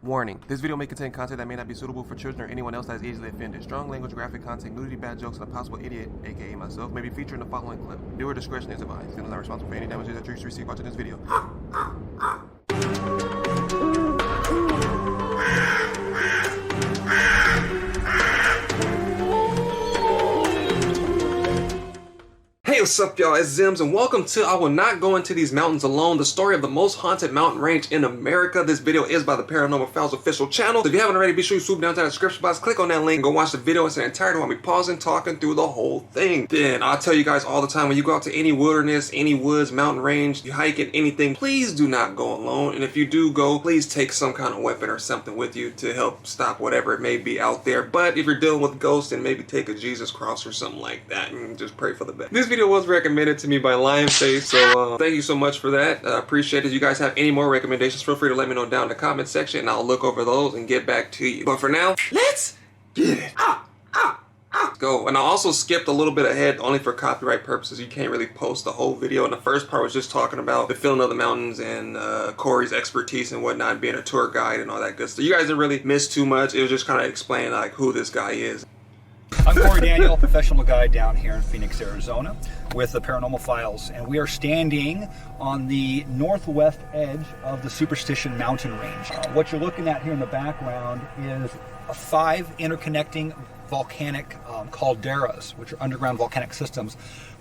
Warning, this video may contain content that may not be suitable for children or anyone else that is easily offended. Strong language, graphic content, nudity, bad jokes, and a possible idiot, aka myself, may be featured in the following clip. Viewer discretion is advised. Channel is not responsible for any damages that you receive watching this video. Hey, what's up, y'all? It's Zims, and welcome to I Will Not Go Into These Mountains Alone, the story of the most haunted mountain range in America. This video is by the Paranormal Files official channel. So if you haven't already, be sure you swoop down to the description box, click on that link, and go watch the video in its entirety while we pausing, talking through the whole thing. Then, I'll tell you guys all the time, when you go out to any wilderness, any woods, mountain range, you hike it, anything, please do not go alone. And if you do go, please take some kind of weapon or something with you to help stop whatever it may be out there. But if you're dealing with ghosts, then maybe take a Jesus cross or something like that, and just pray for the best. This video was recommended to me by Lionface, so thank you so much for that. Appreciate it. If you guys have any more recommendations, feel free to let me know down in the comment section, and I'll look over those and get back to you. But for now, let's get it. Go. And I also skipped a little bit ahead only for copyright purposes. You can't really post the whole video, and the first part was just talking about the feeling of the mountains and Corey's expertise and whatnot, being a tour guide and all that good stuff. You guys didn't really miss too much. It was just kind of explaining like who this guy is. I'm Corey Daniel, professional guide down here in Phoenix, Arizona with the Paranormal Files, and we are standing on the northwest edge of the Superstition mountain range. What you're looking at here in the background is 5 interconnecting volcanic calderas, which are underground volcanic systems,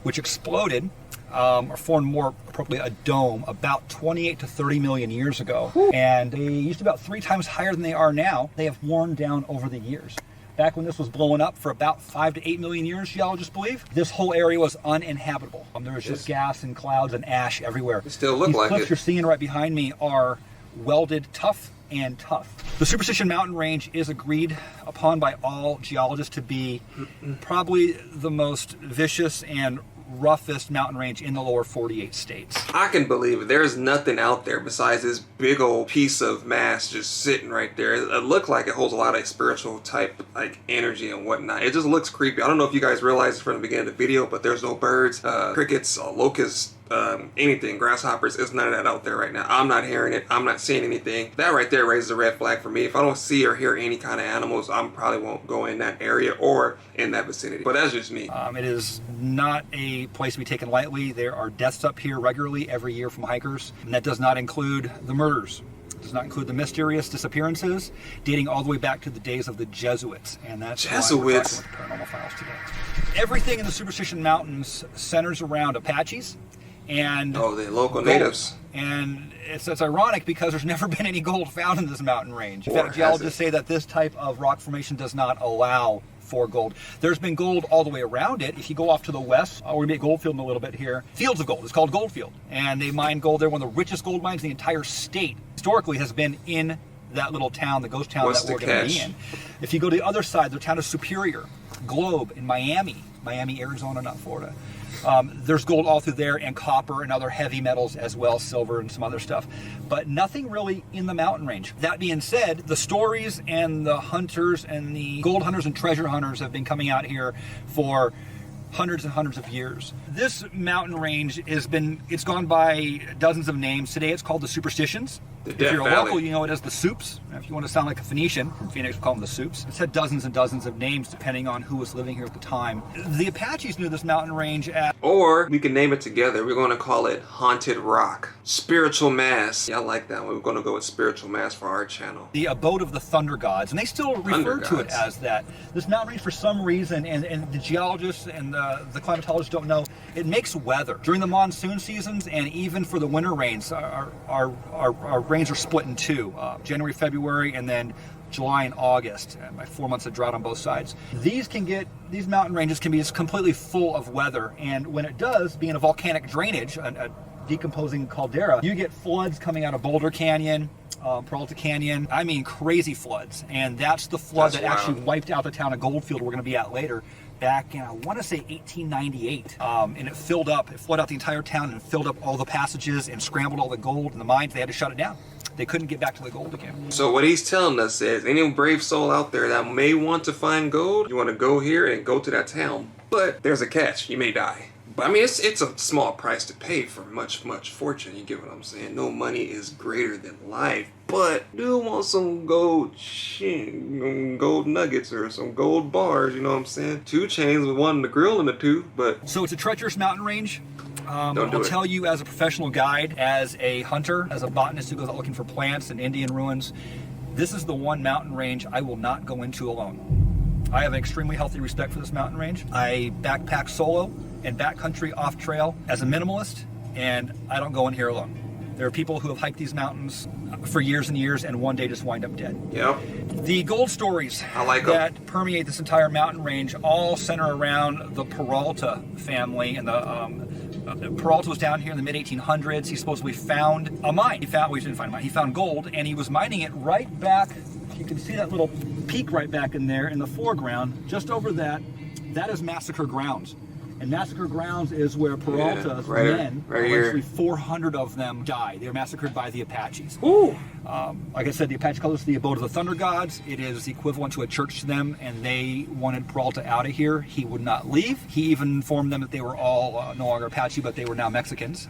which exploded or formed more appropriately a dome about 28 to 30 million years ago. And they used to be about 3 times higher than they are now. They have worn down over the years. Back when this was blowing up for about 5 to 8 million years, geologists believe, this whole area was uninhabitable. There was just gas and clouds and ash everywhere. It still looked These like cliffs it. you're seeing right behind me are welded tough and tough. The Superstition mountain range is agreed upon by all geologists to be probably the most vicious and roughest mountain range in the lower 48 states. I can believe it. There's nothing out there besides this big old piece of mass just sitting right there. It looked like it holds a lot of spiritual type like energy and whatnot. It just looks creepy. I don't know if you guys realized from the beginning of the video, but there's no birds, crickets, locusts, anything, grasshoppers. It's none of that out there right now. I'm not hearing it. I'm not seeing anything. That right there raises a red flag for me. If I don't see or hear any kind of animals, I probably won't go in that area or in that vicinity. But that's just me. It is not a place to be taken lightly. There are deaths up here regularly every year from hikers, and that does not include the murders. It does not include the mysterious disappearances dating all the way back to the days of the Jesuits, and that's why we're talking with the Paranormal Files today. Everything in the Superstition Mountains centers around Apaches and the local gold. natives. And it's ironic because there's never been any gold found in this mountain range. In Or fact, geologists say that this type of rock formation does not allow for gold. There's been gold all the way around it. If you go off to the west, we're gonna be at Goldfield in a little bit here. Fields of gold, it's called Goldfield. And they mine gold there. One of the richest gold mines in the entire state historically has been in that little town, the ghost town that we're gonna be in. If you go to the other side, the town of Superior, Globe in Miami, Arizona, not Florida. There's gold all through there, and copper and other heavy metals as well, silver and some other stuff, but nothing really in the mountain range. That being said, the stories and the hunters and the gold hunters and treasure hunters have been coming out here for hundreds and hundreds of years. This mountain range it's gone by dozens of names. Today it's called the Superstitions. If you're a local, you know it as the Soups. If you want to sound like a Phoenician from Phoenix, we call them the Soups. It's had dozens and dozens of names depending on who was living here at the time. The Apaches knew this mountain range as... Or we can name it together. We're going to call it Haunted Rock. Spiritual Mass. Yeah, I like that one. We're going to go with Spiritual Mass for our channel. The abode of the Thunder Gods, and they still refer to it as that. This mountain range, for some reason, and the geologists and the climatologists don't know, it makes weather. During the monsoon seasons and even for the winter rains, our rains are split in 2, January, February, and then July and August, and by 4 months of drought on both sides. These mountain ranges can be just completely full of weather, and when it does, being a volcanic drainage, a decomposing caldera, you get floods coming out of Boulder Canyon, Peralta Canyon. I mean crazy floods, and that's the flood that actually wiped out the town of Goldfield we're going to be at later. Back in, I want to say 1898, and it flooded out the entire town and filled up all the passages and scrambled all the gold in the mines. They had to shut it down. They couldn't get back to the gold again. So what he's telling us is, any brave soul out there that may want to find gold, you want to go here and go to that town. But there's a catch. You may die. But I mean, it's a small price to pay for much fortune. You get what I'm saying? No money is greater than life. But do want some gold nuggets or some gold bars, you know what I'm saying? 2 chains with one in the grill and the 2, but... So it's a treacherous mountain range. I'll tell you, as a professional guide, as a hunter, as a botanist who goes out looking for plants and Indian ruins, this is the one mountain range I will not go into alone. I have an extremely healthy respect for this mountain range. I backpack solo and backcountry off trail as a minimalist, and I don't go in here alone. There are people who have hiked these mountains for years and years and one day just wind up dead. Yep. The gold stories that permeate this entire mountain range all center around the Peralta family. And the Peralta was down here in the mid-1800s. He supposedly found a mine. He didn't find a mine. He found gold, and he was mining it right back. You can see that little peak right back in there in the foreground. Just over that, that is Massacre Grounds. And Massacre Grounds is where Peralta's men, actually 400 of them, died. They were massacred by the Apaches. Ooh. Like I said, the Apache called this the abode of the thunder gods. It is equivalent to a church to them, and they wanted Peralta out of here. He would not leave. He even informed them that they were all no longer Apache, but they were now Mexicans.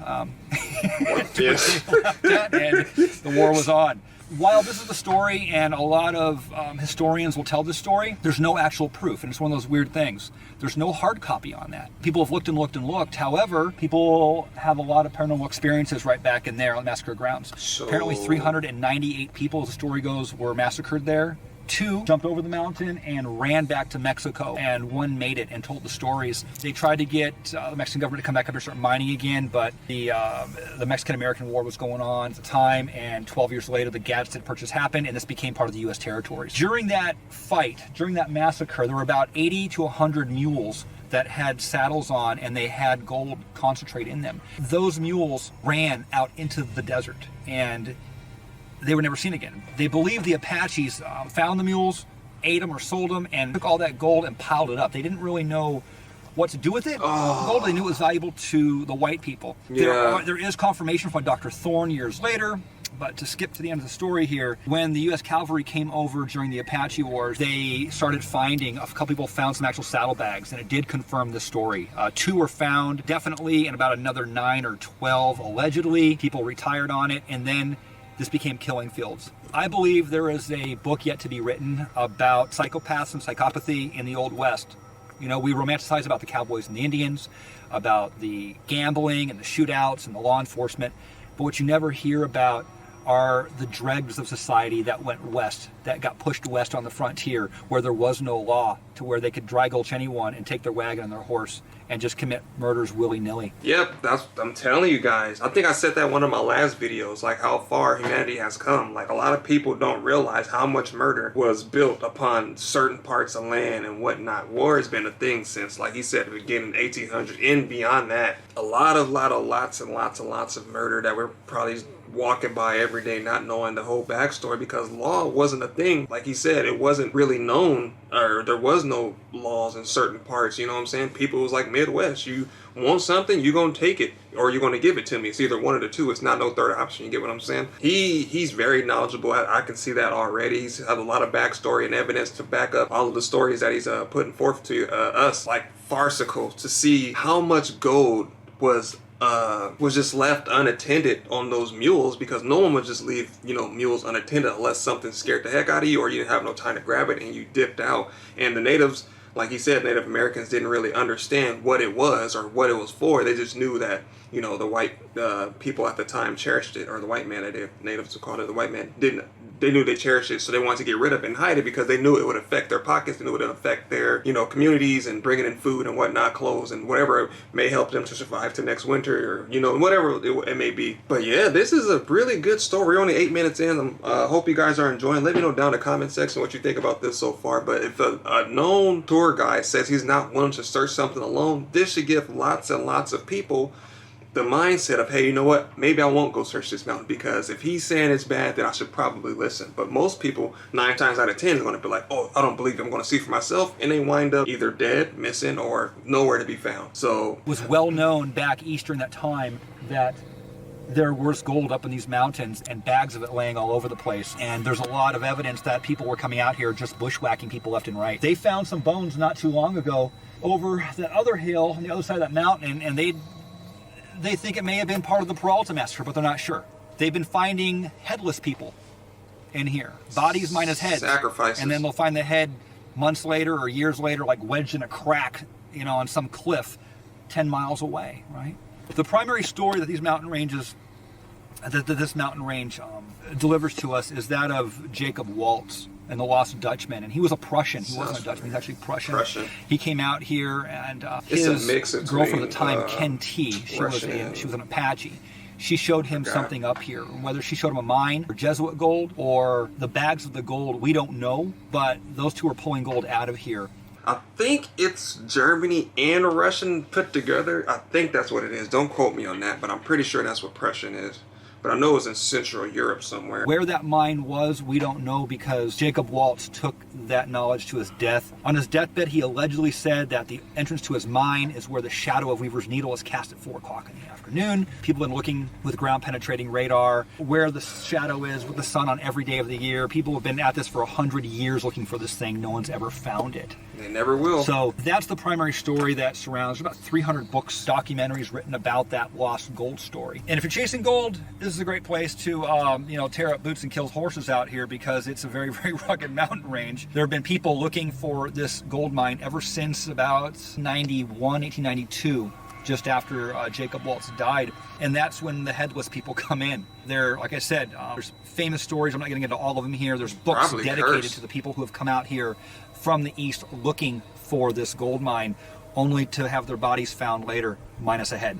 Yes. And the war was on. While this is the story, and a lot of historians will tell this story, there's no actual proof, and it's one of those weird things. There's no hard copy on that. People have looked and looked and looked. However, people have a lot of paranormal experiences right back in there on Massacre Grounds. So... Apparently 398 people, as the story goes, were massacred there. 2 jumped over the mountain and ran back to Mexico, and 1 made it and told the stories. They tried to get the Mexican government to come back up and start mining again, but the Mexican-American War was going on at the time, and 12 years later the Gadsden Purchase happened, and this became part of the U.S. territories. During that fight, during that massacre, there were about 80 to 100 mules that had saddles on, and they had gold concentrate in them. Those mules ran out into the desert, and they were never seen again. They believe the Apaches found the mules, ate them or sold them, and took all that gold and piled it up. They didn't really know what to do with it. The gold, they knew it was valuable to the white people. Yeah. There is confirmation from Dr. Thorne years later, but to skip to the end of the story here, when the U.S. cavalry came over during the Apache Wars, they started finding, a couple people found some actual saddlebags, and it did confirm this story. 2 were found, definitely, and about another 9 or 12 allegedly. People retired on it, and then this became killing fields. I believe there is a book yet to be written about psychopaths and psychopathy in the Old West. You know, we romanticize about the cowboys and the Indians, about the gambling and the shootouts and the law enforcement, but what you never hear about are the dregs of society that went west, that got pushed west on the frontier, where there was no law, to where they could dry gulch anyone and take their wagon and their horse and just commit murders willy-nilly. Yep, I'm telling you guys. I think I said that in one of my last videos, like how far humanity has come. Like, a lot of people don't realize how much murder was built upon certain parts of land and whatnot. War has been a thing since, like he said, the beginning of 1800 and beyond that. Lots of murder that we're probably walking by every day not knowing the whole backstory, because law wasn't a thing. Like he said, it wasn't really known, or there was no laws in certain parts, you know what I'm saying? People was like Midwest, you want something, you're gonna take it, or you're gonna give it to me. It's either one of the two. It's not no third option. You get what I'm saying? He's very knowledgeable. I can see that already. He's had a lot of backstory and evidence to back up all of the stories that he's putting forth to us. Like, farcical to see how much gold was just left unattended on those mules, because no one would just leave, mules unattended unless something scared the heck out of you, or you didn't have no time to grab it and you dipped out. And the natives, like he said, Native Americans didn't really understand what it was or what it was for. They just knew that, the white people at the time cherished it, or the white man, the natives called it, the white man didn't. They knew they cherished it, so they wanted to get rid of it and hide it, because they knew it would affect their pockets. They knew it would affect their, communities, and bringing in food and whatnot, clothes and whatever may help them to survive to next winter, or, whatever it may be. But yeah, this is a really good story. We're only 8 minutes in. I hope you guys are enjoying. Let me know down in the comment section what you think about this so far. But if a known tour guide says he's not willing to search something alone, this should give lots and lots of people the mindset of, hey, you know what, maybe I won't go search this mountain, because if he's saying it's bad, then I should probably listen. But most people, 9 times out of 10, is going to be like, oh, I don't believe it. I'm going to see for myself, and they wind up either dead, missing, or nowhere to be found. So it was well known back east during that time that there was gold up in these mountains, and bags of it laying all over the place. And there's a lot of evidence that people were coming out here just bushwhacking people left and right. They found some bones not too long ago over that other hill on the other side of that mountain, and they think it may have been part of the Peralta massacre, but they're not sure. They've been finding headless people in here, bodies minus heads. Sacrifices. And then they'll find the head months later or years later, like wedged in a crack, on some cliff 10 miles away, right? The primary story that these mountain ranges, that this mountain range delivers to us is that of Jacob Waltz and the Lost Dutchman. And he was a Prussian. He wasn't a Dutchman. He's actually Prussian. He came out here, and his girlfriend at the time, Ken T, she was an Apache. She showed him something up here. Whether she showed him a mine or Jesuit gold or the bags of the gold, we don't know. But those two are pulling gold out of here. I think it's Germany and Russian put together. I think that's what it is. Don't quote me on that, but I'm pretty sure that's what Prussian is. But I know it was in Central Europe somewhere. Where that mine was, we don't know, because Jacob Waltz took that knowledge to his death. On his deathbed, he allegedly said that the entrance to his mine is where the shadow of Weaver's Needle is cast at 4 o'clock in the afternoon. People have been looking with ground-penetrating radar where the shadow is with the sun on every day of the year. People have been at this for 100 years looking for this thing. No one's ever found it. They never will. So that's the primary story that surrounds. There's about 300 books, documentaries written about that lost gold story. And if you're chasing gold, this is a great place to, tear up boots and kill horses out here, because it's a very, very rugged mountain range. There have been people looking for this gold mine ever since about 1892, just after Jacob Waltz died. And that's when the headless people come in. There, like I said, there's famous stories. I'm not getting into all of them here. There's books dedicated to the people who have come out here from the east looking for this gold mine, only to have their bodies found later, minus a head.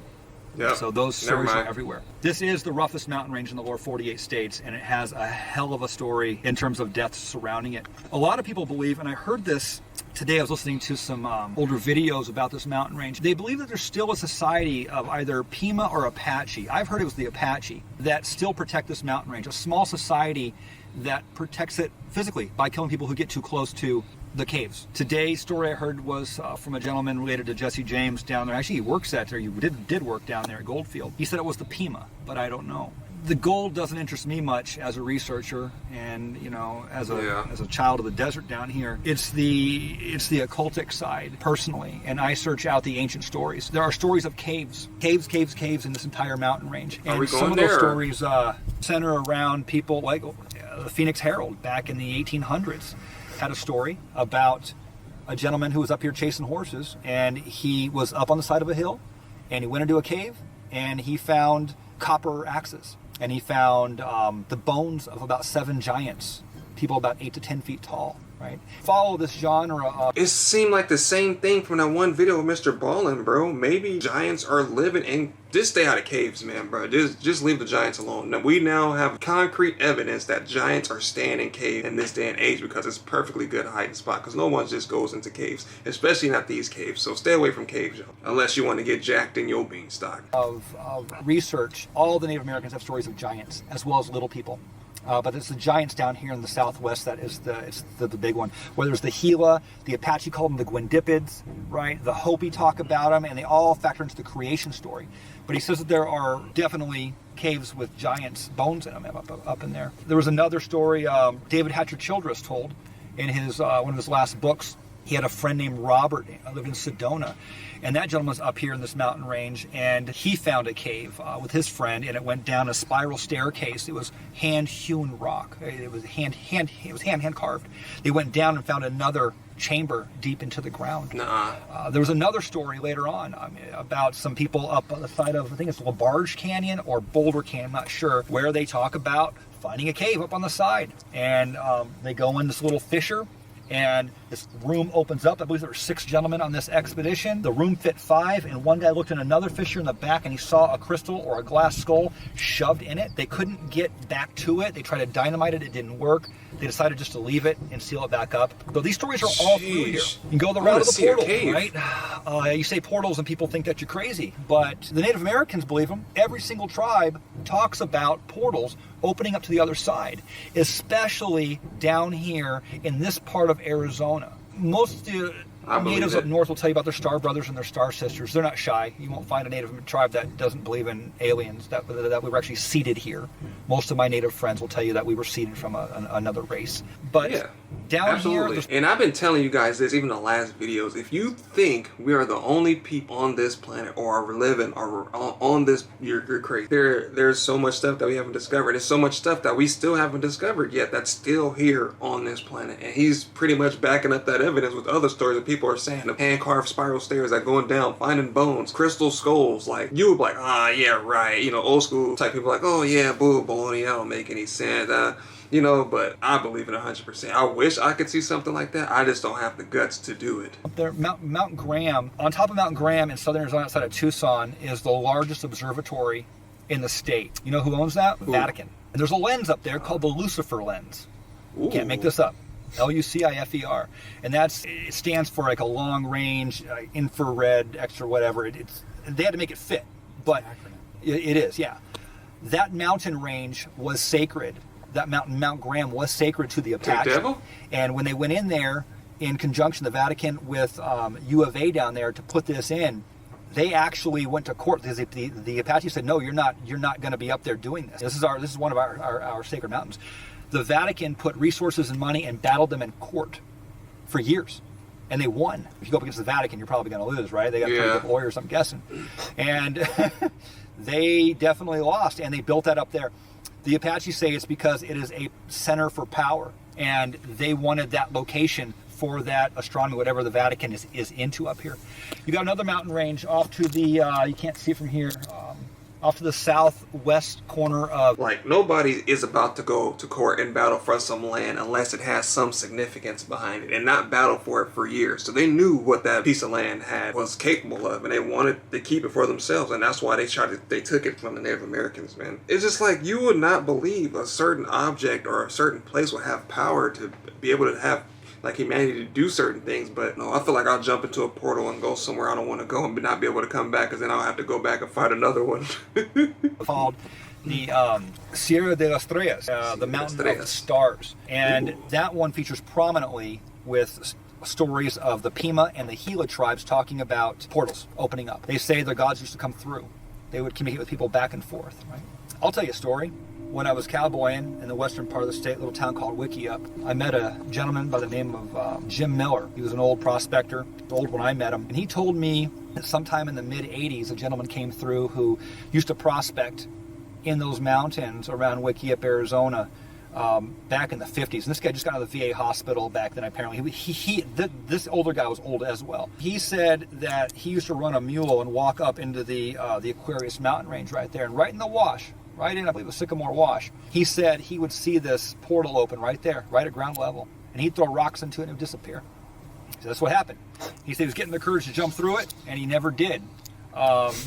Yep. So those stories are everywhere. This is the roughest mountain range in the lower 48 states, and it has a hell of a story in terms of deaths surrounding it. A lot of people believe, and I heard this today, I was listening to some older videos about this mountain range. They believe that there's still a society of either Pima or Apache. I've heard it was the Apache that still protect this mountain range, a small society that protects it physically by killing people who get too close to the caves. Today's story I heard was from a gentleman related to Jesse James down there. Actually, he works at there. He did work down there at Goldfield. He said it was the Pima, but I don't know. The gold doesn't interest me much as a researcher, and as a child of the desert down here. It's the occultic side personally, and I search out the ancient stories. There are stories of caves in this entire mountain range, and some of those stories center around people like the Phoenix Herald back in the 1800s. Had a story about a gentleman who was up here chasing horses, and he was up on the side of a hill, and he went into a cave, and he found copper axes, and he found the bones of about 7 giants, people about 8 to 10 feet tall. Right? Follow this genre. It seemed like the same thing from that one video of Mr. Ballin, bro. Maybe giants are living, and just stay out of caves, man, bro. Just leave the giants alone. Now, we now have concrete evidence that giants are staying in caves in this day and age, because it's perfectly good hiding spot, because no one just goes into caves, especially not these caves. So stay away from caves, yo, unless you want to get jacked in your beanstalk. Of research, all the Native Americans have stories of giants, as well as little people. But it's the giants down here in the southwest that is the big one. Where there's the Gila, the Apache called them the Gwindipids, right? The Hopi talk about them, and they all factor into the creation story. But he says that there are definitely caves with giants' bones in them up in there. There was another story David Hatcher Childress told in his one of his last books. He had a friend named Robert who lived in Sedona, and that gentleman was up here in this mountain range, and he found a cave with his friend, and it went down a spiral staircase. It was hand-hewn rock. It was hand carved. They went down and found another chamber deep into the ground. There was another story later on about some people up on the side of, I think it's LaBarge Canyon or Boulder Canyon, I'm not sure, where they talk about finding a cave up on the side, and they go in this little fissure, and this room opens up. I believe there were 6 gentlemen on this expedition. The room fit 5, and one guy looked in another fissure in the back, and he saw a crystal or a glass skull shoved in it. They couldn't get back to it. They tried to dynamite it. It didn't work. They decided just to leave it and seal it back up. So these stories are all through here. You can go the route of the portal, right? You say portals and people think that you're crazy, but the Native Americans believe them. Every single tribe talks about portals opening up to the other side, especially down here in this part of Arizona. Most natives up north will tell you about their star brothers and their star sisters. They're not shy. You won't find a native tribe that doesn't believe in aliens, that we were actually seeded here. Most of my native friends will tell you that we were seeded from another race. But down Absolutely. here. And I've been telling you guys this, even in the last videos. If you think we are the only people on this planet or are living or on this, you're crazy. There's so much stuff that we haven't discovered. There's so much stuff that we still haven't discovered yet that's still here on this planet. And he's pretty much backing up that evidence with other stories that people are saying of hand-carved spiral stairs that going down, finding bones, crystal skulls. Like, you would be like, ah, yeah, right. You know, old school type people like, oh yeah, boo, baloney, that don't make any sense. You know, but I believe it 100%. I wish I could see something like that. I just don't have the guts to do it. Up there, Mount Graham, on top of Mount Graham in southern Arizona outside of Tucson is the largest observatory in the state. You know who owns that? Who? Vatican. And there's a lens up there called the Lucifer lens. Ooh. Can't make this up. Lucifer. And it stands for like a long range, infrared, extra whatever. They had to make it fit, but it is, yeah. That mountain range was sacred. That mountain, Mount Graham, was sacred to the Apache. The devil? And when they went in there, in conjunction, the Vatican with U of A down there to put this in, they actually went to court because the Apache said, "No, you're not going to be up there doing this. This is one of our sacred mountains." The Vatican put resources and money and battled them in court for years, and they won. If you go up against the Vatican, you're probably going to lose, right? They got pretty good lawyers, I'm guessing, and they definitely lost. And they built that up there. The Apache say it's because it is a center for power, and they wanted that location for that astronomy, whatever the Vatican is into up here. You got another mountain range off to the, you can't see it from here, off to the southwest corner of... Like, nobody is about to go to court and battle for some land unless it has some significance behind it, and not battle for it for years. So they knew what that piece of land was capable of, and they wanted to keep it for themselves, and that's why they took it from the Native Americans, man. It's just like, you would not believe a certain object or a certain place would have power to be able to have, like, humanity to do certain things. But no, I feel like I'll jump into a portal and go somewhere I don't want to go and not be able to come back, because then I'll have to go back and fight another one. Called the Sierra de las Estrellas, the Mountain of the Stars. And that one features prominently with stories of the Pima and the Gila tribes talking about portals opening up. They say their gods used to come through. They would communicate with people back and forth. Right? I'll tell you a story. When I was cowboying in the western part of the state, a little town called Wickiup, I met a gentleman by the name of Jim Miller. He was an old prospector, old when I met him. And he told me that sometime in the mid-'80s, a gentleman came through who used to prospect in those mountains around Wickiup, Arizona, back in the 50s. And this guy just got out of the VA hospital back then, apparently. This older guy was old as well. He said that he used to run a mule and walk up into the Aquarius mountain range right there, and right in the wash, right in, I believe it was Sycamore Wash, he said he would see this portal open right there, right at ground level, and he'd throw rocks into it and it would disappear. So that's what happened. He said he was getting the courage to jump through it, and he never did.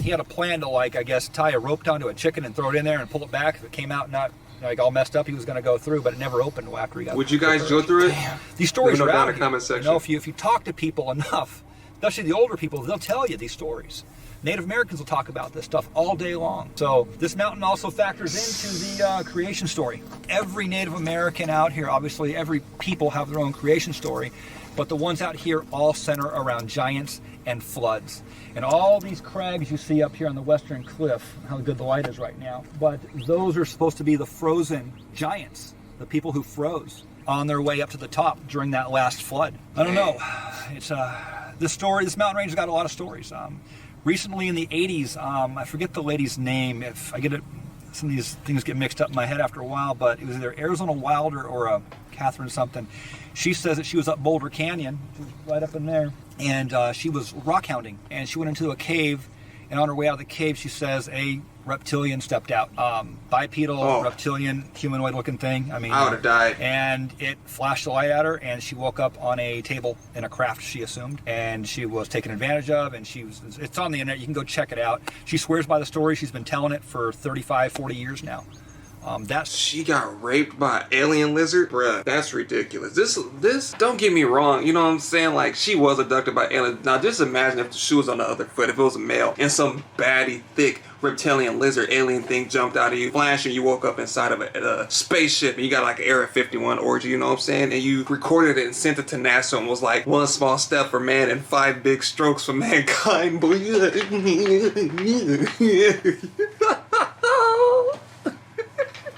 He had a plan to, like, I guess, tie a rope down to a chicken and throw it in there and pull it back. If it came out not like all messed up, he was going to go through, but it never opened after he got. Would you guys go through it? Damn. These stories are out in the comment section. You know, if you talk to people enough, especially the older people, they'll tell you these stories. Native Americans will talk about this stuff all day long. So this mountain also factors into the creation story. Every Native American out here, obviously every people have their own creation story, but the ones out here all center around giants and floods. And all these crags you see up here on the western cliff, how good the light is right now, but those are supposed to be the frozen giants, the people who froze on their way up to the top during that last flood. I don't know. It's this mountain range has got a lot of stories. Recently in the 80s, I forget the lady's name. If I get it, some of these things get mixed up in my head after a while, but it was either Arizona Wilder or a Catherine something. She says that she was up Boulder Canyon, right up in there, and she was rock hounding, and she went into a cave, and on her way out of the cave, she says a reptilian stepped out. Bipedal, reptilian, humanoid-looking thing. I mean, I would have died. And it flashed the light at her, and she woke up on a table in a craft, she assumed, and she was taken advantage of, and it's on the internet. You can go check it out. She swears by the story. She's been telling it for 35, 40 years now. She got raped by an alien lizard? Bruh, that's ridiculous. This, don't get me wrong, you know what I'm saying? Like, she was abducted by aliens. Now, just imagine if the shoe was on the other foot, if it was a male, and some baddie, thick, reptilian lizard alien thing jumped out of you, flashing, you woke up inside of a spaceship, and you got like an Area 51 orgy, you know what I'm saying? And you recorded it and sent it to NASA and was like, 1 small step for man and 5 big strokes for mankind, boy.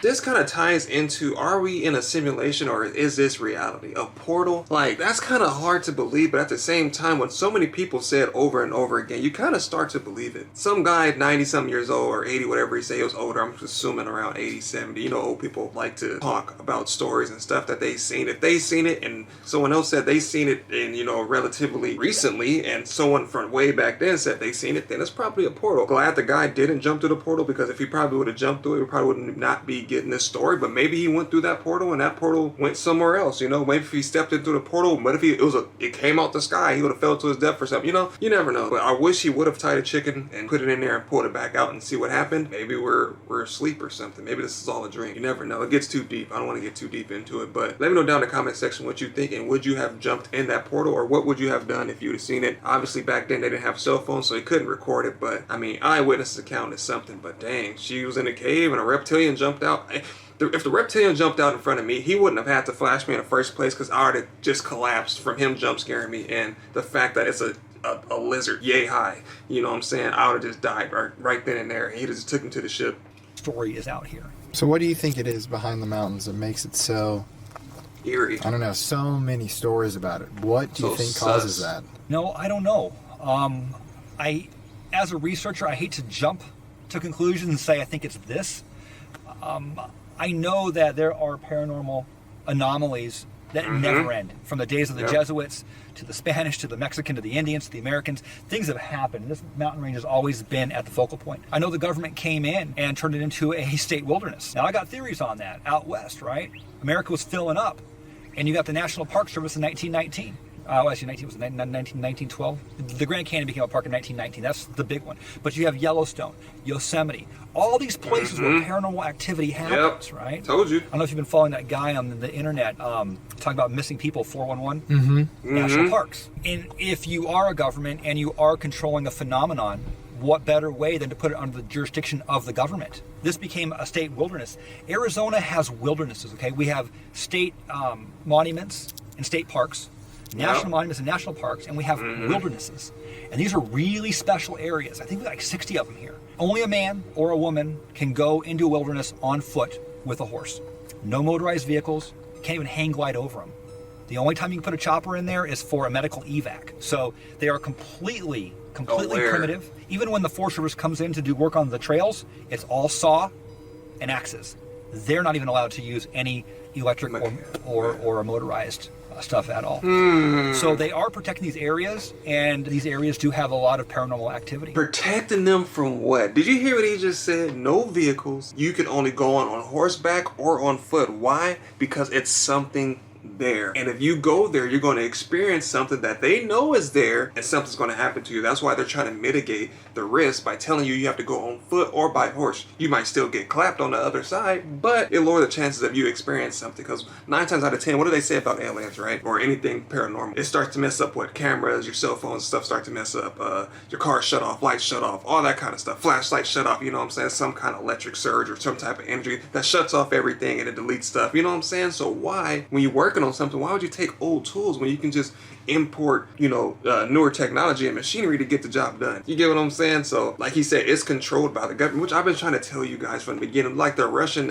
This kind of ties into, are we in a simulation or is this reality? A portal? Like, that's kind of hard to believe, but at the same time, when so many people say it over and over again, you kind of start to believe it. Some guy, 90-something years old, or 80, whatever he say, he was older, I'm assuming around 80, 70. You know, old people like to talk about stories and stuff that they seen. If they seen it and someone else said they seen it in, you know, relatively recently, and someone from way back then said they seen it, then it's probably a portal. Glad the guy didn't jump through the portal, because if he probably would have jumped through it, we probably would not be getting this story. But maybe he went through that portal and that portal went somewhere else. You know, maybe if he stepped into the portal, what if it came out the sky, he would have fell to his death or something. You know, you never know. But I wish he would have tied a chicken and put it in there and pulled it back out and see what happened. Maybe we're asleep or something. Maybe this is all a dream. You never know. It gets too deep. I don't want to get too deep into it, but let me know down in the comment section what you think, and would you have jumped in that portal, or what would you have done if you'd have seen it? Obviously back then they didn't have cell phones, so they couldn't record it, but I mean, eyewitness account is something. But dang, she was in a cave and a reptilian jumped out. If the reptilian jumped out in front of me, he wouldn't have had to flash me in the first place, because I would have just collapsed from him jump scaring me, and the fact that it's a lizard yay high, you know what I'm saying, I would have just died right then and there. He just took him to the ship. Story is out here. So what do you think it is behind the mountains that makes it so eerie? I don't know, so many stories about it. What do you think causes that? No, I don't know. As a researcher, I hate to jump to conclusions and say I think it's this. I know that there are paranormal anomalies that never end. From the days of the Jesuits to the Spanish to the Mexican to the Indians to the Americans, things have happened. This mountain range has always been at the focal point. I know the government came in and turned it into a state wilderness. Now I got theories on that. Out west, right? America was filling up, and you got the National Park Service in 1919. Actually, 1912. The Grand Canyon became a park in 1919. That's the big one. But you have Yellowstone, Yosemite, all these places where paranormal activity happens, right? Told you. I don't know if you've been following that guy on the internet talking about missing people, 411 national parks. And if you are a government and you are controlling a phenomenon, what better way than to put it under the jurisdiction of the government? This became a state wilderness. Arizona has wildernesses, okay? We have state monuments and state parks, national monuments and national parks, and we have wildernesses. And these are really special areas. I think we have like 60 of them here. Only a man or a woman can go into a wilderness on foot with a horse. No motorized vehicles. You can't even hang glide over them. The only time you can put a chopper in there is for a medical evac. So they are completely primitive. Even when the Forest Service comes in to do work on the trails, it's all saw and axes. They're not even allowed to use any electric or motorized stuff at all. So they are protecting these areas, and these areas do have a lot of paranormal activity. Protecting them from what? Did you hear what he just said? No vehicles. You can only go on horseback or on foot. Why? Because it's something there. And if you go there, you're going to experience something that they know is there, and something's going to happen to you. That's why they're trying to mitigate the risk by telling you have to go on foot or by horse. You might still get clapped on the other side, but it lowers the chances of you experiencing something, because 9 times out of 10, what do they say about aliens, right? Or anything paranormal? It starts to mess up what cameras, your cell phones, stuff start to mess up. Your car shut off, lights shut off, all that kind of stuff. Flashlights shut off, you know what I'm saying? Some kind of electric surge or some type of energy that shuts off everything and it deletes stuff, you know what I'm saying? So why, when you're working on something, why would you take old tools when you can just import, newer technology and machinery to get the job done? You get what I'm saying? So, like he said, it's controlled by the government, which I've been trying to tell you guys from the beginning. Like the Russian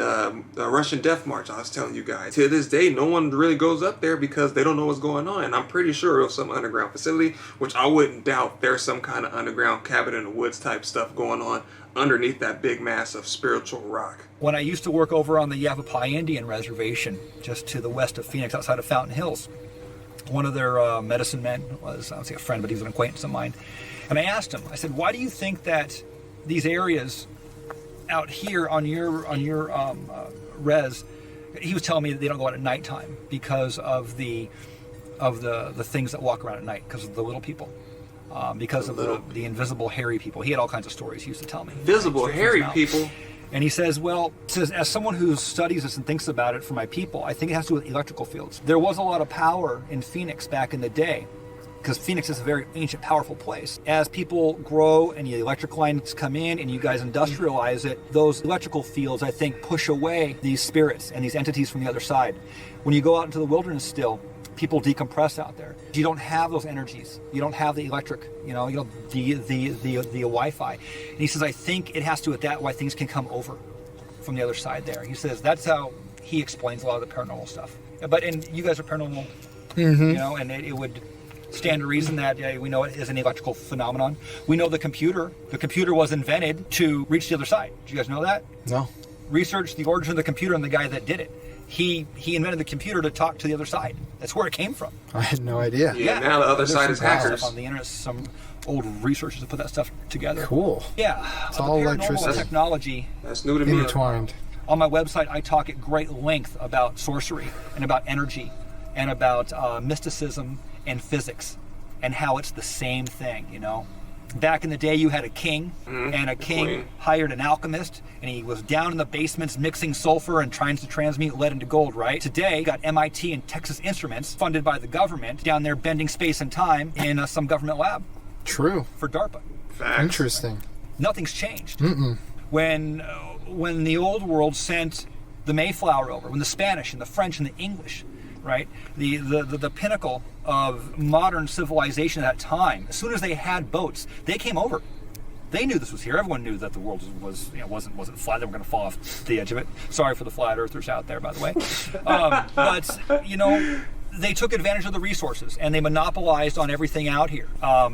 Death March, I was telling you guys. To this day, no one really goes up there because they don't know what's going on. And I'm pretty sure it was some underground facility, which I wouldn't doubt there's some kind of underground cabin in the woods type stuff going on underneath that big mass of spiritual rock. When I used to work over on the Yavapai Indian Reservation, just to the west of Phoenix, outside of Fountain Hills, one of their medicine men was, I don't say a friend, but he was an acquaintance of mine. And I asked him, I said, why do you think that these areas out here on your res, he was telling me that they don't go out at nighttime because of the things that walk around at night, because of the little people. Because of the invisible hairy people. He had all kinds of stories he used to tell me. Visible hairy people? And he says, as someone who studies this and thinks about it for my people, I think it has to do with electrical fields. There was a lot of power in Phoenix back in the day, because Phoenix is a very ancient, powerful place. As people grow and the electric lines come in and you guys industrialize it, those electrical fields, I think, push away these spirits and these entities from the other side. When you go out into the wilderness still, people decompress out there. You don't have those energies. You don't have the electric, the Wi-Fi. And he says, I think it has to do with that, why things can come over from the other side there. He says that's how he explains a lot of the paranormal stuff. And you guys are paranormal, you know, and it would stand to reason that we know it is an electrical phenomenon. We know the computer was invented to reach the other side. Did you guys know that? No. Research the origin of the computer and the guy that did it. He invented the computer to talk to the other side. That's where it came from. I had no idea. Yeah, now the other side is hackers. On the internet, some old researchers have put that stuff together. Cool. Yeah. It's all electricity. Technology. That's new to me. Intertwined. On my website, I talk at great length about sorcery and about energy and about mysticism and physics and how it's the same thing, you know. Back in the day, you had a king, and a king hired an alchemist, and he was down in the basements mixing sulfur and trying to transmute lead into gold, right? Today, you got MIT and Texas Instruments, funded by the government, down there bending space and time in some government lab. True. For DARPA. Facts. Interesting. Nothing's changed. When the old world sent the Mayflower over, when the Spanish and the French and the English, right, the pinnacle of modern civilization at that time, as soon as they had boats, they came over. They knew this was here. Everyone knew that the world wasn't flat. They were going to fall off the edge of it. Sorry for the flat earthers out there, by the way. But you know, they took advantage of the resources and they monopolized on everything out here.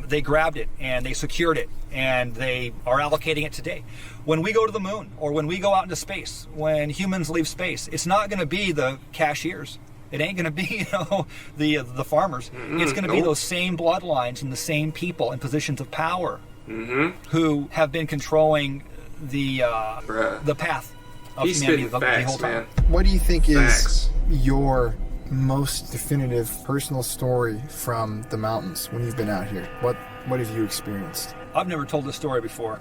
They grabbed it and they secured it and they are allocating it today. When we go to the moon or when we go out into space, when humans leave space, it's not going to be the cashiers. It ain't going to be, you know, the farmers. It's going to be those same bloodlines and the same people in positions of power who have been controlling the path of humanity the whole time. Man. What do you think is your most definitive personal story from the mountains when you've been out here? What have you experienced? I've never told this story before.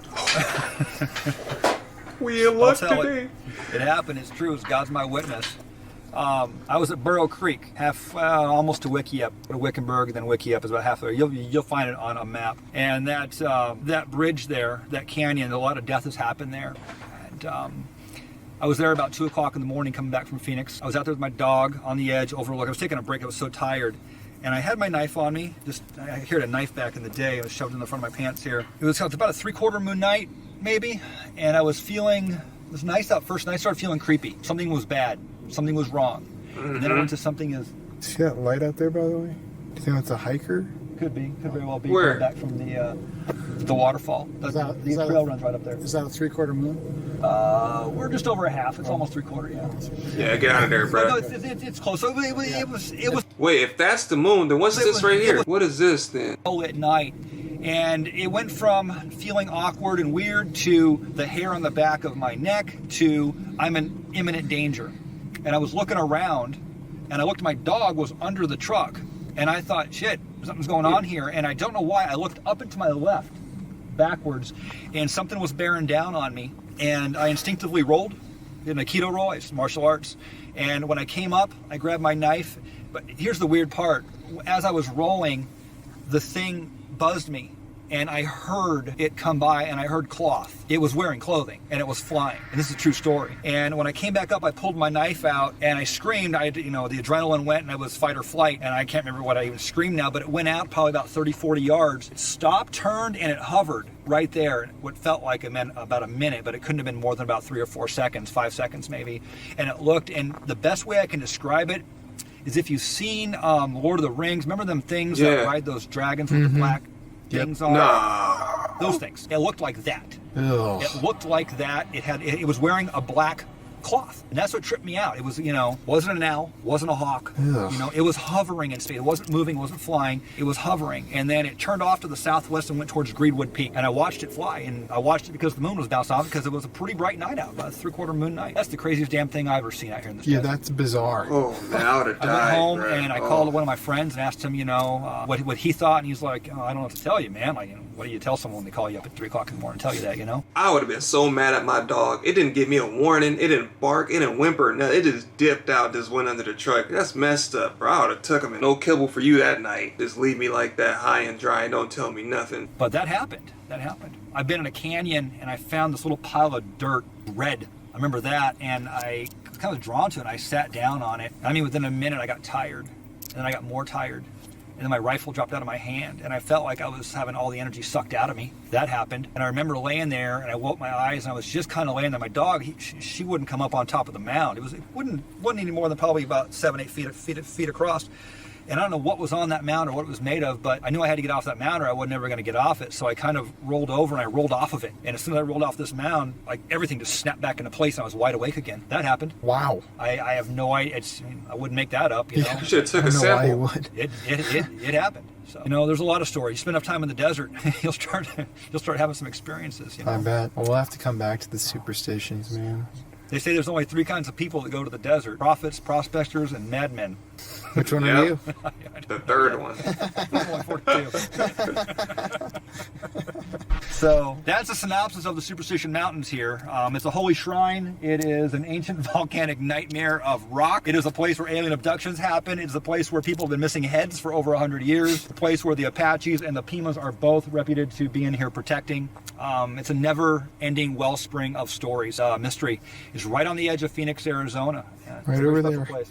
We in luck I'll tell today. It happened. It's true. God's my witness. I was at Burrow Creek, almost to Wickiup. To Wickenburg, then Wickiup is about half there. You'll find it on a map. And that bridge there, that canyon, a lot of death has happened there. And I was there about 2 o'clock in the morning coming back from Phoenix. I was out there with my dog on the edge overlooking. I was taking a break. I was so tired. And I had my knife on me. I carried a knife back in the day. It was shoved in the front of my pants here. It was about a 3/4 moon night, maybe. And I was feeling, it was nice out first, and I started feeling creepy. Something was bad. Something was wrong. And then I went to something as... See that light out there, by the way? Do you think it's a hiker? Could very well be. Where? Back from the waterfall. The trail runs right up there. Is that a 3/4 moon? We're just over a half. It's almost 3/4, yeah. Yeah, get out of there, bro. No, it's close. So it was Wait, if that's the moon, then what's this right here? What is this then? at night. And it went from feeling awkward and weird to the hair on the back of my neck to I'm in imminent danger. And I was looking around, and I looked, my dog was under the truck, and I thought, shit, something's going on here, and I don't know why. I looked up and to my left, backwards, and something was bearing down on me, and I instinctively rolled, did an Aikido roll, I used martial arts, and when I came up, I grabbed my knife, but here's the weird part. As I was rolling, the thing buzzed me, and I heard it come by, and I heard cloth. It was wearing clothing, and it was flying, and this is a true story. And when I came back up, I pulled my knife out, and I screamed. The adrenaline went, and I was fight or flight, and I can't remember what I even screamed now, but it went out probably about 30, 40 yards. It stopped, turned, and it hovered right there. What felt like it meant about a minute, but it couldn't have been more than about 3 or 4 seconds, 5 seconds maybe. And it looked, and the best way I can describe it is if you've seen Lord of the Rings, remember them things that ride those dragons with the black things on? Nah. Those things. It looked like that. Ugh. It looked like that. It was wearing a black cloth, and that's what tripped me out. It was, wasn't an owl, wasn't a hawk. Ugh. It was hovering in space. It wasn't moving, wasn't flying. It was hovering, and then it turned off to the southwest and went towards Greenwood Peak. And I watched it fly, and I watched it because the moon was bounced off, because it was a pretty bright night out, about a 3/4 moon night. That's the craziest damn thing I've ever seen out here in this Yeah, desert. that's bizarre. Oh, man, I would have I died. went home bro. and I called one of my friends and asked him, what he thought, and he's like, I don't know what to tell you, man. Like, what do you tell someone when they call you up at 3 o'clock in the morning and tell you that, I would have been so mad at my dog. It didn't give me a warning. It didn't bark. It didn't whimper. No, it just dipped out, just went under the truck. That's messed up, bro. I would have took him and no kibble for you that night. Just leave me like that high and dry and don't tell me nothing. But that happened. I've been in a canyon and I found this little pile of dirt, red. I remember that, and I kind of drawn to it, and I sat down on it. I mean, within a minute I got tired, and then I got more tired. and then my rifle dropped out of my hand, and I felt like I was having all the energy sucked out of me. That happened, and I remember laying there, and I woke my eyes, and I was just kind of laying there. My dog, she wouldn't come up on top of the mound. It wasn't any more than probably about 7-8 feet across. And I don't know what was on that mound or what it was made of, but I knew I had to get off that mound or I was never going to get off it. So I kind of rolled over and I rolled off of it. And as soon as I rolled off this mound, like everything just snapped back into place and I was wide awake again. That happened. Wow. I have no idea. I wouldn't make that up, you know. You should have took a sample. Why you would. It happened. So, you know, there's a lot of stories. You spend enough time in the desert, you'll start having some experiences, you know. I bet. Well, we'll have to come back to the superstitions, man. They say there's only 3 kinds of people that go to the desert: prophets, prospectors, and madmen. Which one are you? The third one. So that's a synopsis of the Superstition Mountains here. It's a holy shrine. It is an ancient volcanic nightmare of rock. It is a place where alien abductions happen. It's a place where people have been missing heads for over 100 years. A place where the Apaches and the Pimas are both reputed to be in here protecting. It's a never-ending wellspring of stories. Mystery is right on the edge of Phoenix, Arizona. Yeah, Right over there. place.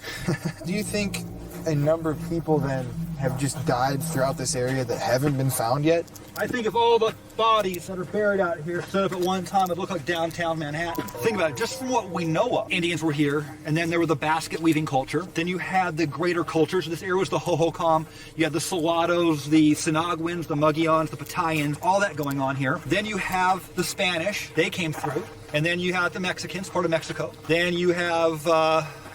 Do you think a number of people then have just died throughout this area that haven't been found yet? I think if all the bodies that are buried out here stood up at one time, it'd look like downtown Manhattan. Think about it, just from what we know of. Indians were here, and then there were the basket weaving culture. Then you had the greater cultures. This area was the Hohokam. You had the Salados, the Sinagwins, the Mugians, the Patayans, all that going on here. Then you have the Spanish. They came through. And then you have the Mexicans, part of Mexico. Then you have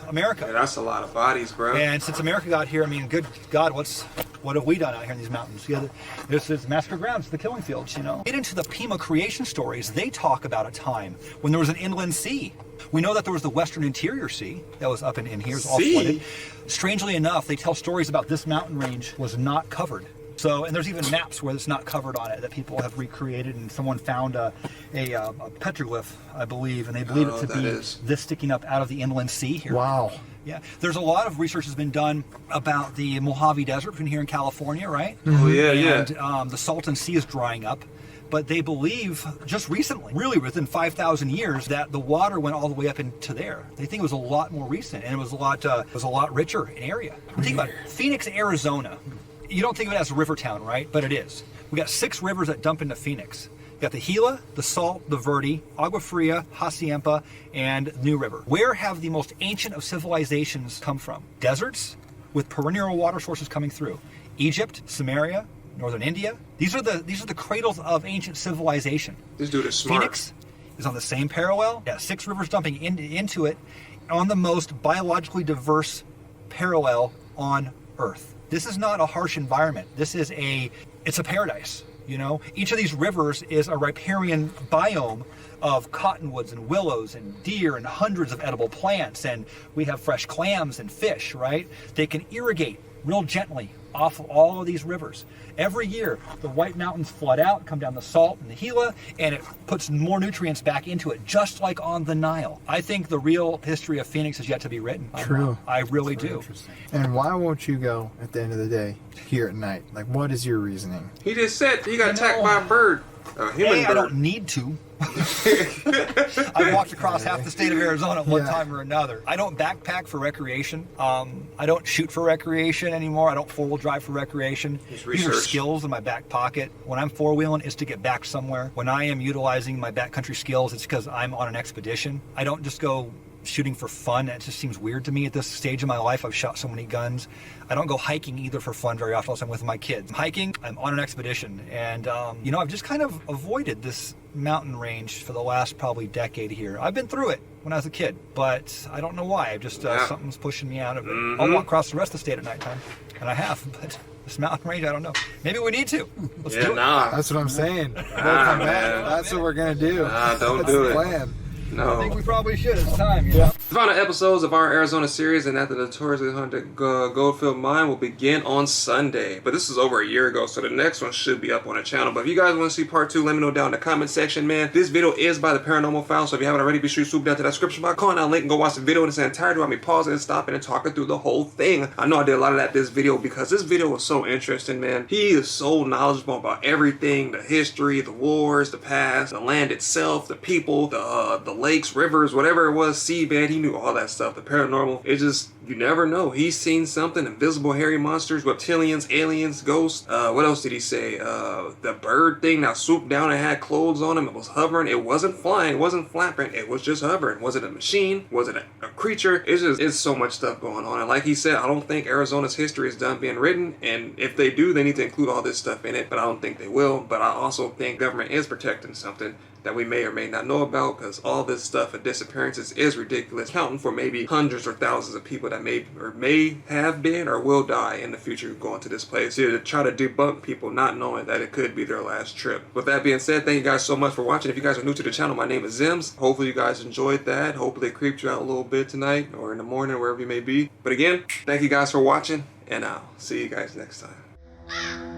America. Yeah, that's a lot of bodies, bro. And since America got here, I mean, good God, what have we done out here in these mountains? Yeah, this is massacre grounds, the killing fields, you know. Get into the Pima creation stories. They talk about a time when there was an inland sea. We know that there was the Western Interior Sea that was up in here, it was all flooded. Strangely enough, they tell stories about this mountain range was not covered. So, and there's even maps where it's not covered on it that people have recreated, and someone found a petroglyph, I believe, and they believe it to be this sticking up out of the inland sea here. Wow. Yeah, there's a lot of research has been done about the Mojave Desert between here in California, right? Oh yeah, and the Salton Sea is drying up. But they believe just recently, really within 5,000 years, that the water went all the way up into there. They think it was a lot more recent, and it was a lot richer in area. Think about it, Phoenix, Arizona. You don't think of it as a river town, right? But it is. We got 6 rivers that dump into Phoenix. You got the Gila, the Salt, the Verde, Agua Fria, Hacienda, and New River. Where have the most ancient of civilizations come from? Deserts with perennial water sources coming through. Egypt, Samaria, northern India. These are the cradles of ancient civilization. This dude is smart. Phoenix is on the same parallel. Yeah, 6 rivers dumping into it on the most biologically diverse parallel on Earth. This is not a harsh environment. It's a paradise, you know? Each of these rivers is a riparian biome of cottonwoods and willows and deer and hundreds of edible plants, and we have fresh clams and fish, right? They can irrigate real gently off of all of these rivers. Every year, the White Mountains flood out, come down the Salt and the Gila, and it puts more nutrients back into it, just like on the Nile. I think the real history of Phoenix is yet to be written. True. I really do. And why won't you go at the end of the day here at night? Like, what is your reasoning? He just said he got attacked by a bird. A human bird. I don't need to. I've walked across half the state of Arizona at one time or another. I don't backpack for recreation. I don't shoot for recreation anymore. I don't four-wheel drive for recreation. These are skills in my back pocket. When I'm four-wheeling, it's to get back somewhere. When I am utilizing my backcountry skills, it's because I'm on an expedition. I don't just go shooting for fun. It just seems weird to me at this stage of my life. I've shot so many guns. I don't go hiking either for fun very often unless I'm with my kids. I'm hiking, I'm on an expedition, and you know, I've just kind of avoided this mountain range for the last probably decade here. I've been through it when I was a kid, but I don't know why. I've just something's pushing me out of it. I'll walk across the rest of the state at nighttime, and I have, but this mountain range, I don't know. Maybe we need to. Let's do it. That's what I'm saying. We'll come back. That's what we're gonna do. Don't do it. Plan. No. I think we probably should. It's time, you know? The final episodes of our Arizona series and at the notoriously haunted Goldfield Mine will begin on Sunday. But this is over a year ago, so the next one should be up on the channel. But if you guys want to see part 2, let me know down in the comment section, man. This video is by the Paranormal Files, so if you haven't already, be sure you swoop down to that description box, call that link, and go watch the video in its entirety while me pausing and stopping and talking through the whole thing. I know I did a lot of that this video because this video was so interesting, man. He is so knowledgeable about everything, the history, the wars, the past, the land itself, the people, the lakes, rivers, whatever it was, seabed. He he knew all that stuff. The paranormal, it just, you never know. He's seen something. Invisible hairy monsters, reptilians, aliens, ghosts. What else did he say? The bird thing that swooped down and had clothes on him. It was hovering. It wasn't flying. It wasn't flapping. It was just hovering. Was it a machine? Was it a creature? It's so much stuff going on. And like he said, I don't think Arizona's history is done being written. And if they do, they need to include all this stuff in it. But I don't think they will. But I also think government is protecting something that we may or may not know about, because all this stuff and disappearances is ridiculous, counting for maybe hundreds or thousands of people that may have been or will die in the future going to this place, here to try to debunk people not knowing that it could be their last trip. With that being said, thank you guys so much for watching. If you guys are new to the channel, my name is Zims. Hopefully you guys enjoyed that. Hopefully it creeped you out a little bit tonight or in the morning, wherever you may be. But again, thank you guys for watching, and I'll see you guys next time.